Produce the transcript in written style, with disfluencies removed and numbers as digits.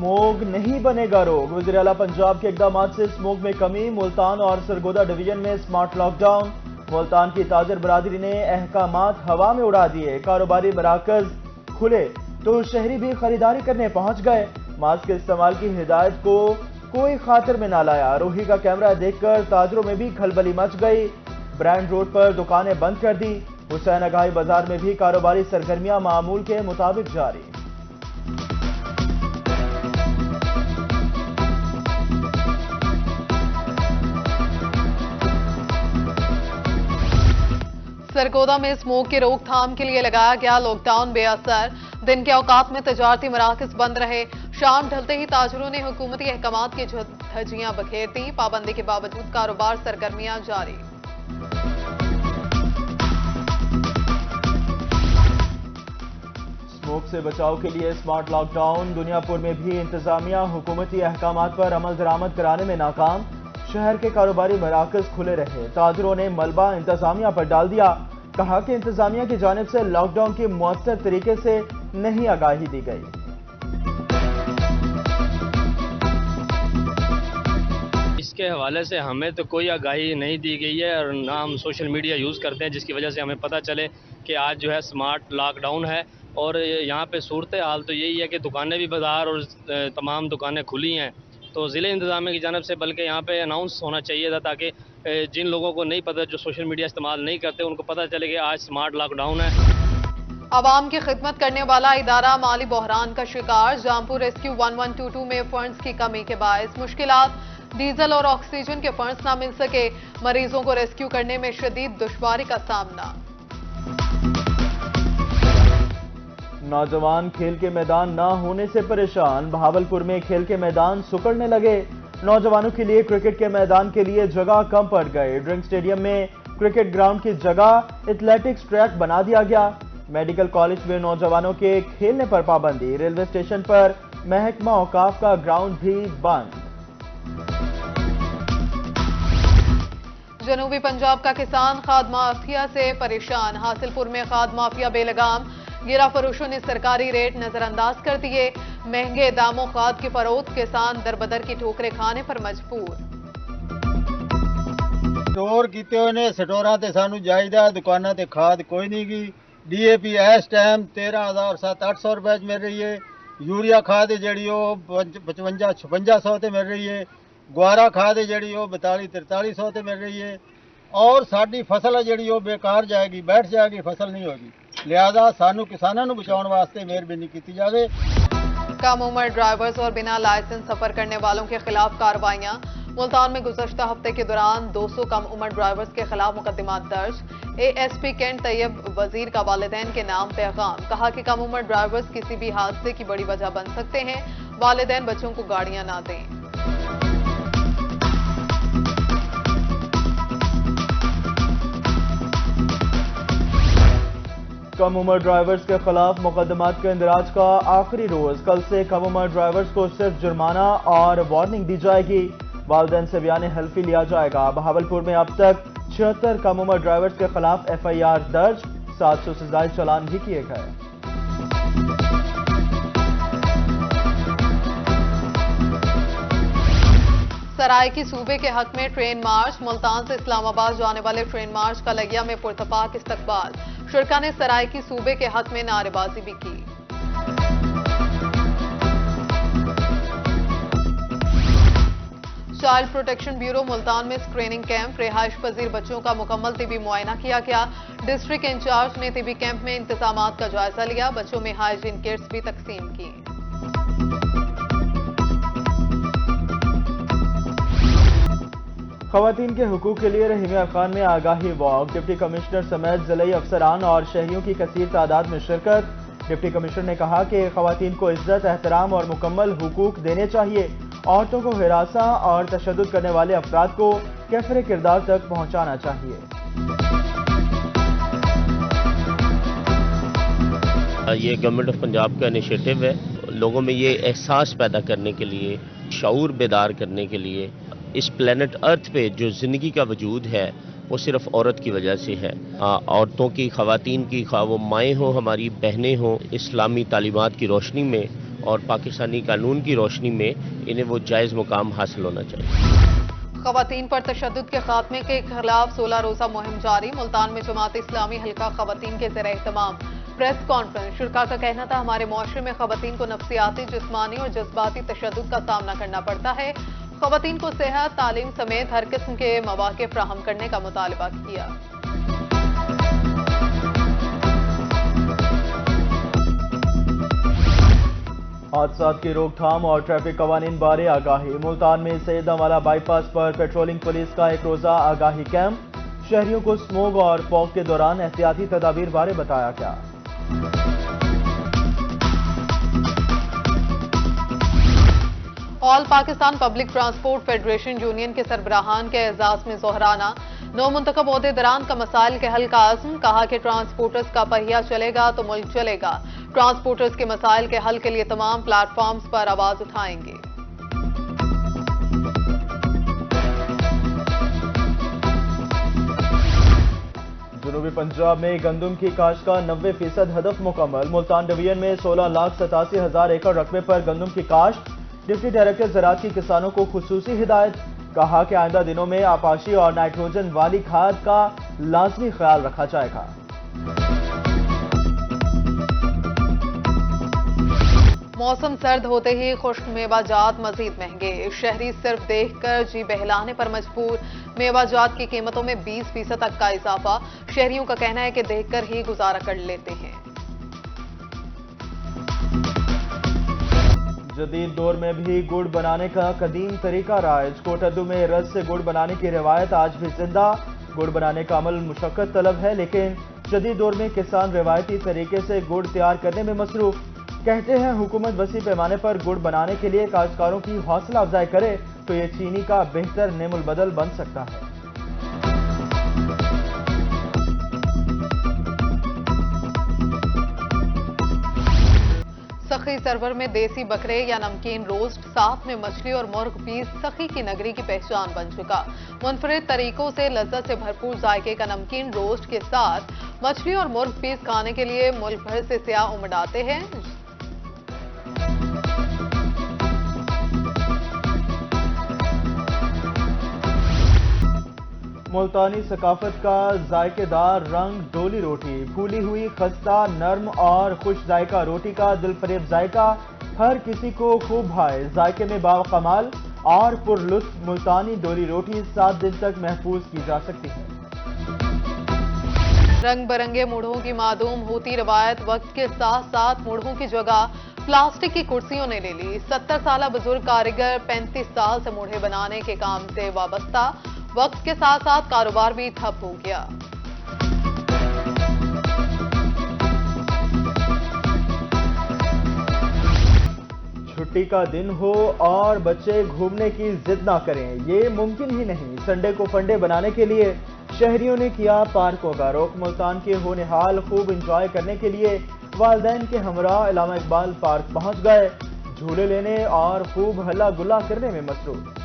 Smog नहीं बनेगा रोग। वज़ीर आला पंजाब के इक़दाम से स्मोग में कमी। मुल्तान और सरगोदा डिवीजन में स्मार्ट लॉकडाउन। मुल्तान की ताजर बरादरी ने अहकामात हवा में उड़ा दिए। कारोबारी मराकज खुले तो शहरी भी खरीदारी करने पहुंच गए। मास्क के इस्तेमाल की हिदायत को कोई खातिर में ना लाया। रोही का कैमरा देखकर ताजरों में भी खलबली मच गई। ब्रांड रोड पर दुकानें बंद कर दी। हुसैन अगाही बाजार में भी कारोबारी सरगर्मियां मामूल के मुताबिक जारी। सरगोदा में स्मोक की रोकथाम के लिए लगाया गया लॉकडाउन बेअसर। दिन के औकात में तजारती मराकज बंद रहे। शाम ढलते ही ताजरों ने हुकूमती अहकामात की धज्जियां बखेर दी। पाबंदी के बावजूद कारोबार सरगर्मियां जारी। स्मोक से बचाव के लिए स्मार्ट लॉकडाउन। दुनियापुर में भी इंतजामिया हुकूमती अहकामात पर अमल दरामद कराने में नाकाम। शहर के कारोबारी मराकज खुले रहे। ताजरों ने मलबा इंतजामिया पर डाल दिया। कहा कि इंतजामिया की जानिब से लॉकडाउन की मुअस्सर तरीके से नहीं आगाही दी गई। इसके हवाले से हमें तो कोई आगाही नहीं दी गई है और ना हम सोशल मीडिया यूज़ करते हैं, जिसकी वजह से हमें पता चले कि आज जो है स्मार्ट लॉकडाउन है। और यहाँ पे सूरत हाल तो यही है कि दुकानें भी बाजार और तमाम दुकानें खुली हैं। तो ज़िले इंतज़ामिया की जानब से बल्कि यहाँ पे अनाउंस होना चाहिए था, ताकि जिन लोगों को नहीं पता, जो सोशल मीडिया इस्तेमाल नहीं करते, उनको पता चले कि आज स्मार्ट लॉकडाउन है। आवाम की खिदमत करने वाला इदारा माली बहरान का शिकार। जामपुर रेस्क्यू 1122 में फंड्स की कमी के बायस मुश्किलात। डीजल और ऑक्सीजन के फंड्स ना मिल सके। मरीजों को रेस्क्यू करने में शदीद दुश्वारी का सामना। नौजवान खेल के मैदान ना होने से परेशान। बहावलपुर में खेल के मैदान सुकड़ने लगे। नौजवानों के लिए क्रिकेट के मैदान के लिए जगह कम पड़ गए। ड्रिंक स्टेडियम में क्रिकेट ग्राउंड की जगह एथलेटिक्स ट्रैक बना दिया गया। मेडिकल कॉलेज में नौजवानों के खेलने पर पाबंदी। रेलवे स्टेशन पर महकमा औकाफ का ग्राउंड भी बंद। जनूबी पंजाब का किसान खाद माफिया से परेशान। हासिलपुर में खाद माफिया बेलगाम। गिरा फरोशों ने सरकारी रेट नजरअंदाज कर दिए। महंगे दामों खाद की फरोख्त। किसान दरबदर की ठोकरें खाने पर मजबूर। स्टोर कीते ने स्टोरां ते सानू जायदा, दुकानां ते खाद कोई नहीं की। DAP इस टाइम 13,700-800 रुपए मिल रही है। यूरिया खाद जी 55-5600 ते मिल रही है। गुआरा खाद जी 42-4300 ते मिल रही है। और साडी फसल है जी बेकार जाएगी, बैठ जाएगी, फसल नहीं होगी। लिहाजा सानू किसानों को बचाने वास्ते मेहरबानी की जाए। कम उम्र ड्राइवर्स और बिना लाइसेंस सफर करने वालों के खिलाफ कार्रवाइयां। मुल्तान में गुज़श्ता हफ्ते के दौरान 200 कम उम्र ड्राइवर्स के खिलाफ मुकदमात दर्ज। ASP कैंट तैयब वजीर का वालिदैन के नाम पैगाम। कहा कि कम उम्र ड्राइवर्स किसी भी हादसे की बड़ी वजह बन सकते हैं। वालिदैन बच्चों को गाड़ियां ना दें। कम उम्र ड्राइवर्स के खिलाफ मुकदमात के इंदराज का आखिरी रोज। कल से कम उम्र ड्राइवर्स को सिर्फ जुर्माना और वार्निंग दी जाएगी। वालिदैन से बयान हल्फी लिया जाएगा। बहावलपुर में अब तक 76 कम उम्र ड्राइवर्स के खिलाफ FIR दर्ज। 700 से ज्यादा चालान भी किए गए। सराइकी सूबे के हक में ट्रेन मार्च। मुल्तान से इस्लामाबाद जाने वाले ट्रेन मार्च का लगिया में पुरतपाक इस्तकबाल। शुरका ने सराइकी सूबे के हक में नारेबाजी भी की। चाइल्ड प्रोटेक्शन ब्यूरो मुल्तान में स्क्रीनिंग कैंप। रिहाइश पजीर बच्चों का मुकम्मल तिबी मुआयना किया गया। डिस्ट्रिक्ट इंचार्ज ने तिबी कैंप में इंतजामात का जायजा लिया। बच्चों में हाइजीन किट्स भी तकसीम की। खवातीन के हुकूक के लिए रहीमिया खान में आगाही वॉक। डिप्टी कमिश्नर समेत जिले अफसरान और शहरियों की कसीर तादाद में शिरकत। डिप्टी कमिश्नर ने कहा कि खवातीन को इज्जत, एहतराम और मुकम्मल हुकूक देने चाहिए। औरतों को हिरासा और तशद्दुद करने वाले अफराद को कैफरे किरदार तक पहुंचाना चाहिए। ये गवर्नमेंट ऑफ पंजाब का इनिशिएटिव है। लोगों में ये एहसास पैदा करने के लिए, शऊर बेदार करने के लिए, इस प्लेनेट अर्थ पे जो ज़िंदगी का वजूद है वो सिर्फ औरत की वजह से है। औरतों की, ख़वातीन की, खा वो माएँ हों, हमारी बहनें हों, इस्लामी तालीमात की रोशनी में اور پاکستانی قانون کی روشنی میں انہیں وہ جائز مقام حاصل ہونا چاہیے۔ خواتین پر تشدد کے خاتمے کے خلاف 16 روزہ مہم جاری۔ ملتان میں جماعت اسلامی حلقہ خواتین کے زیر اہتمام پریس کانفرنس۔ شرکاء کا کہنا تھا ہمارے معاشرے میں خواتین کو نفسیاتی، جسمانی اور جذباتی تشدد کا سامنا کرنا پڑتا ہے۔ خواتین کو صحت، تعلیم سمیت ہر قسم کے مواقع فراہم کرنے کا مطالبہ کیا۔ حادثات کی روک تھام اور ٹریفک قوانین بارے آگاہی۔ ملتان میں سیدہ والا by pass per patrolling police کا ایک روزہ آگاہی کیمپ۔ شہریوں کو سموگ اور فوگ کے دوران احتیاطی تدابیر بارے بتایا گیا۔ All Pakistan public transport federation union کے سربراہان کے اعزاز میں ظہرانہ۔ نو منتخب عہدیداران کا مسائل کے حل کا عزم۔ کہا کہ ٹرانسپورٹرز کا پہیہ چلے گا تو ملک چلے گا۔ ٹرانسپورٹرز کے مسائل کے حل کے لیے تمام پلیٹ فارمز پر آواز اٹھائیں گے۔ جنوبی پنجاب میں گندم کی کاشت کا 90% ہدف مکمل۔ ملتان ڈویژن میں 16,87,000 ایکڑ رقبے پر گندم کی کاشت۔ ڈپٹی ڈائریکٹر زراعت کی کسانوں کو خصوصی ہدایت۔ کہا کہ آئندہ دنوں میں آپاشی اور نائٹروجن والی کھاد کا لازمی خیال رکھا جائے گا۔ موسم سرد ہوتے ہی خشک میوہ جات مزید مہنگے۔ شہری صرف دیکھ کر جی بہلانے پر مجبور۔ میوہ جات کی قیمتوں میں 20% تک کا اضافہ۔ شہریوں کا کہنا ہے کہ دیکھ کر ہی گزارا کر لیتے ہیں۔ جدید دور میں بھی گڑ بنانے کا قدیم طریقہ رائج۔ کوٹدو میں رس سے گڑ بنانے کی روایت آج بھی زندہ۔ گڑ بنانے کا عمل مشقت طلب ہے، لیکن جدید دور میں کسان روایتی طریقے سے گڑ تیار کرنے میں مصروف۔ کہتے ہیں حکومت وسیع پیمانے پر گڑ بنانے کے لیے کاشتکاروں کی حوصلہ افزائی کرے تو یہ چینی کا بہتر نعم البدل بن سکتا ہے۔ سخی سرور میں دیسی بکرے یا نمکین روسٹ، ساتھ میں مچھلی اور مرغ پیس سخی کی نگری کی پہچان بن چکا۔ منفرد طریقوں سے لذت سے بھرپور ذائقے کا نمکین روسٹ کے ساتھ مچھلی اور مرغ پیس کھانے کے لیے ملک بھر سے سیاح امڈ آتے ہیں۔ ملتانی ثقافت کا ذائقے دار رنگ ڈولی روٹی، پھولی ہوئی خستہ، نرم اور خوش ذائقہ روٹی کا دل فریب ذائقہ ہر کسی کو خوب بھائے۔ ذائقے میں باکمال اور پر لطف ملتانی ڈولی روٹی 7 دن تک محفوظ کی جا سکتی ہے۔ رنگ برنگے موڑھوں کی معدوم ہوتی روایت وقت کے ساتھ ساتھ موڑھوں کی جگہ پلاسٹک کی کرسیوں نے لے لی۔ 70 سالہ بزرگ کاریگر 35 سال سے موڑھے بنانے کے کام سے وابستہ۔ وقت کے ساتھ ساتھ کاروبار بھی ٹھپ ہو گیا۔ چھٹی کا دن ہو اور بچے گھومنے کی ضد نہ کریں، یہ ممکن ہی نہیں۔ سنڈے کو فنڈے بنانے کے لیے شہریوں نے کیا پارکوں کا رخ۔ ملتان کے ہونہال خوب انجوائے کرنے کے لیے والدین کے ہمراہ علامہ اقبال پارک پہنچ گئے، جھولے لینے اور خوب ہلا گلا کرنے میں مصروف۔